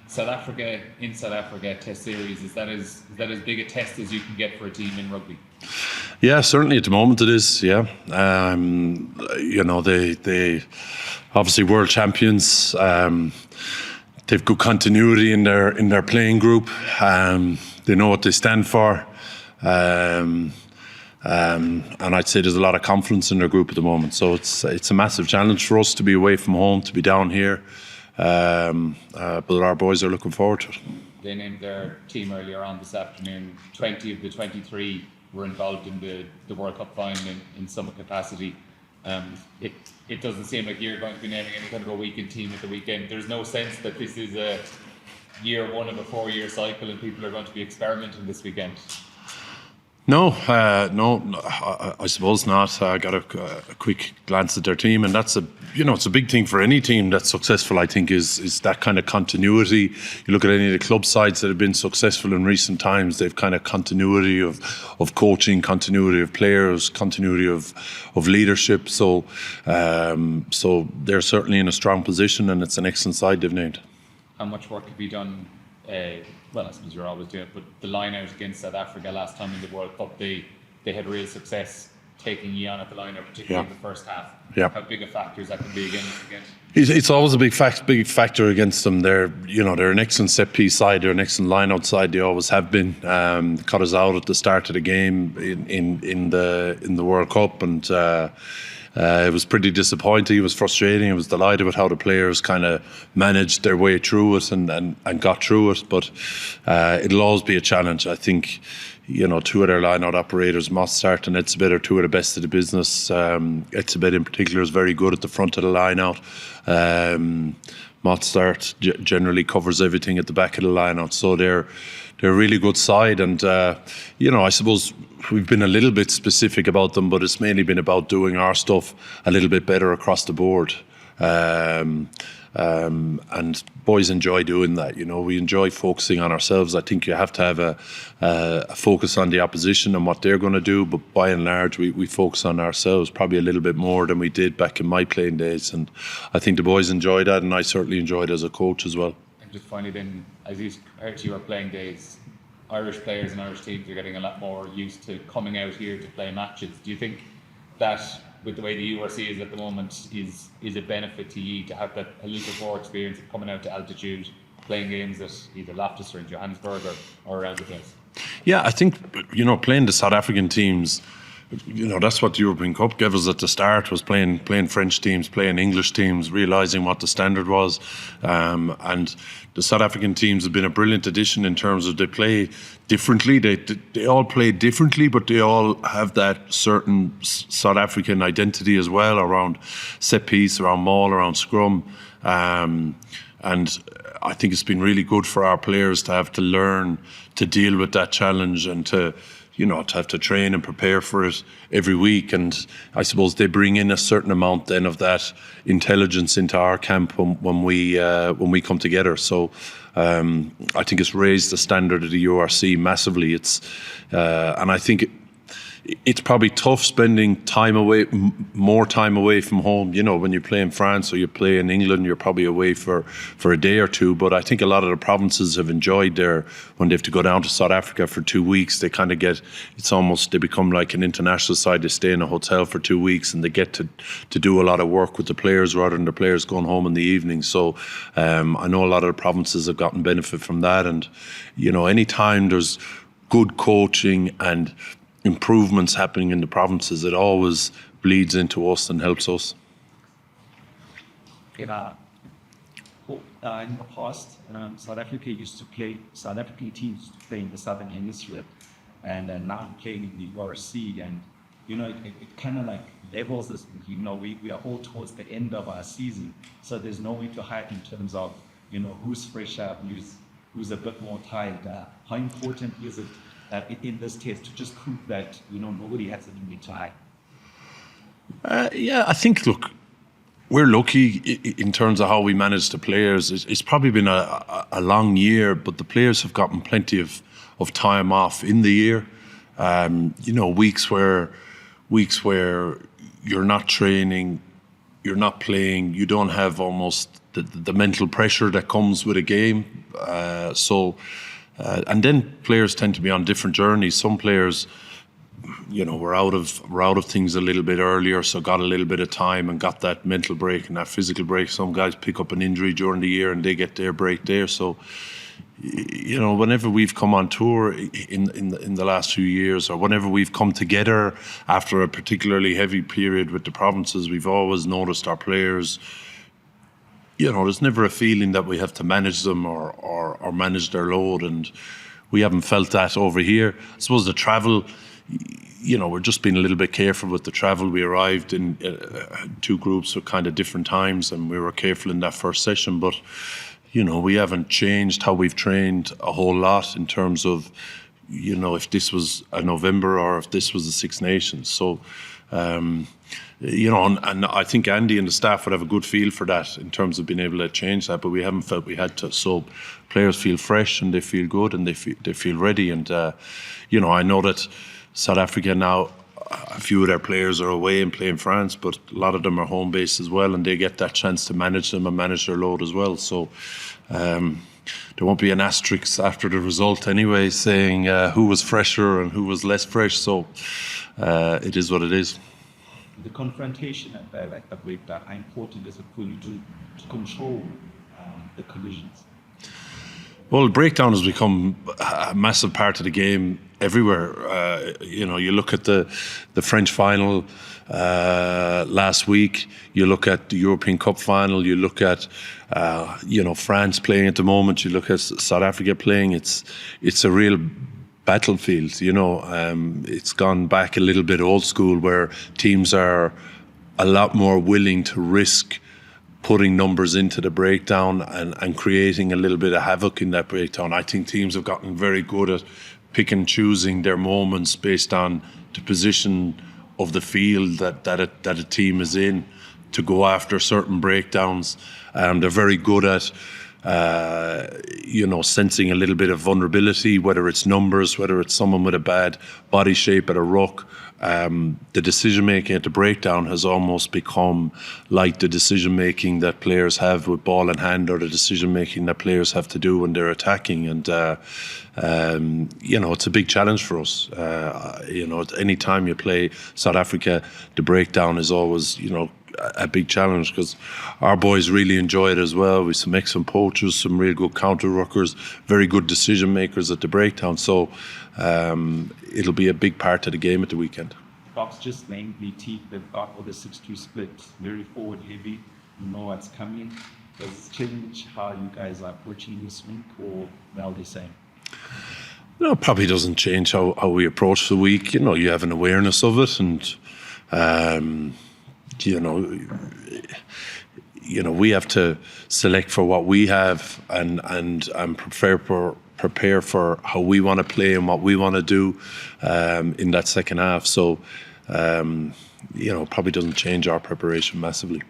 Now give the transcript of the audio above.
South Africa Test series, is that as big a test as you can get for a team in rugby? Yeah, certainly at the moment it is. Yeah, they obviously world champions. They've good continuity in their playing group. They know what they stand for, and I'd say there's a lot of confidence in their group at the moment. So it's a massive challenge for us to be away from home, to be down here. But our boys are looking forward to it. They named their team earlier on this afternoon. 20 of the 23 were involved in the World Cup final in some capacity. It doesn't seem like you're going to be naming any kind of a weekend team at the weekend. There's no sense that this is a year one of a 4-year cycle and people are going to be experimenting this weekend. No, I suppose not. I got a quick glance at their team, and that's it's a big thing for any team that's successful. I think is that kind of continuity. You look at any of the club sides that have been successful in recent times; they've kind of continuity of coaching, continuity of players, continuity of leadership. So they're certainly in a strong position, and it's an excellent side they've named. How much work have you done? Well, I suppose you're always doing it, but the line out against South Africa last time in the World Cup, they had real success taking you on at the line out, particularly in the first half. Yeah. How big a factor is that going to be again? It's always a big factor against them. They're an excellent set piece side. They're an excellent line out side. They always have been. Cut us out at the start of the game in the World Cup, and it was pretty disappointing. It was frustrating. I was delighted with how the players kind of managed their way through it and got through it. But it'll always be a challenge. I think, two of their line-out operators, Mossart and Etzebeth, are two of the best of the business. Etzebeth in particular is very good at the front of the line-out. Mossart generally covers everything at the back of the line-out. So they're a really good side, and I suppose we've been a little bit specific about them, but it's mainly been about doing our stuff a little bit better across the board. And boys enjoy doing that. We enjoy focusing on ourselves. I think you have to have a focus on the opposition and what they're going to do, but by and large we focus on ourselves probably a little bit more than we did back in my playing days, and I think the boys enjoy that, and I certainly enjoyed it as a coach as well. And just finally then, as you compared to your playing days, Irish players and Irish teams are getting a lot more used to coming out here to play matches. Do you think that, with the way the URC is at the moment, is a benefit to you to have that a little bit more experience of coming out to altitude, playing games at either Loftus or in Johannesburg or around the place? Yeah, I think playing the South African teams, that's what the European Cup gave us at the start, was playing French teams, playing English teams, realising what the standard was. And the South African teams have been a brilliant addition in terms of they play differently. They all play differently, but they all have that certain South African identity as well, around set piece, around maul, around scrum. And I think it's been really good for our players to have to learn to deal with that challenge and to have to train and prepare for it every week. And I suppose they bring in a certain amount then of that intelligence into our camp when we come together. So I think it's raised the standard of the URC massively. And I think it's probably tough spending more time away from home. When you play in France or you play in England, you're probably away for a day or two. But I think a lot of the provinces have enjoyed when they have to go down to South Africa for 2 weeks. They kind of they become like an international side. They stay in a hotel for 2 weeks and they get to do a lot of work with the players rather than the players going home in the evening. So I know a lot of the provinces have gotten benefit from that. And, anytime there's good coaching and improvements happening in the provinces, it always bleeds into us and helps us. In the past, South African teams used to play in the Southern Hemisphere, and now playing in the URC, and it kind of like levels us. We are all towards the end of our season, so there's no way to hide in terms of who's fresh up, who's a bit more tired. How important is it in this test to just prove that nobody has a limit to hide? Yeah, I think, look, we're lucky in terms of how we manage the players. It's probably been a long year, but the players have gotten plenty of time off in the year. Weeks where you're not training, you're not playing. You don't have almost the mental pressure that comes with a game. And then players tend to be on different journeys. Some players, were out of things a little bit earlier, so got a little bit of time and got that mental break and that physical break. Some guys pick up an injury during the year and they get their break there. So, whenever we've come on tour in the last few years, or whenever we've come together after a particularly heavy period with the provinces, we've always noticed our players. There's never a feeling that we have to manage them or manage their load, and we haven't felt that over here. I suppose the travel, we're just being a little bit careful with the travel. We arrived in two groups at kind of different times, and we were careful in that first session, but we haven't changed how we've trained a whole lot in terms of, if this was a November or if this was the Six Nations. So, and I think Andy and the staff would have a good feel for that in terms of being able to change that, but we haven't felt we had to. So players feel fresh and they feel good and they feel ready. And, I know that South Africa now, a few of their players are away and play in France, but a lot of them are home based as well, and they get that chance to manage them and manage their load as well. So there won't be an asterisk after the result anyway saying who was fresher and who was less fresh. So it is what it is. The confrontation at the breakdown, how important is it for you to control the collisions? Well, breakdown has become a massive part of the game everywhere. You look at the French final last week. You look at the European Cup final. You look at France playing at the moment. You look at South Africa playing. It's a real battlefield. It's gone back a little bit old school, where teams are a lot more willing to risk putting numbers into the breakdown and creating a little bit of havoc in that breakdown. I think teams have gotten very good at pick and choosing their moments based on the position of the field that a team is in to go after certain breakdowns. They're very good at sensing a little bit of vulnerability, whether it's numbers, whether it's someone with a bad body shape at a ruck. The decision making at the breakdown has almost become like the decision making that players have with ball in hand, or the decision making that players have to do when they're attacking. And it's a big challenge for us. Any time you play South Africa, the breakdown is always a big challenge, because our boys really enjoy it as well. With some excellent poachers, some real good counter ruckers, very good decision makers at the breakdown. So it'll be a big part of the game at the weekend. Fox just named the team. They've got all the 6-2 splits, very forward heavy. You know what's coming. Does it change how you guys are approaching this week, or well the same? No, it probably doesn't change how we approach the week. You have an awareness of it, and we have to select for what we have and prepare for how we want to play and what we want to do in that second half. So, probably doesn't change our preparation massively.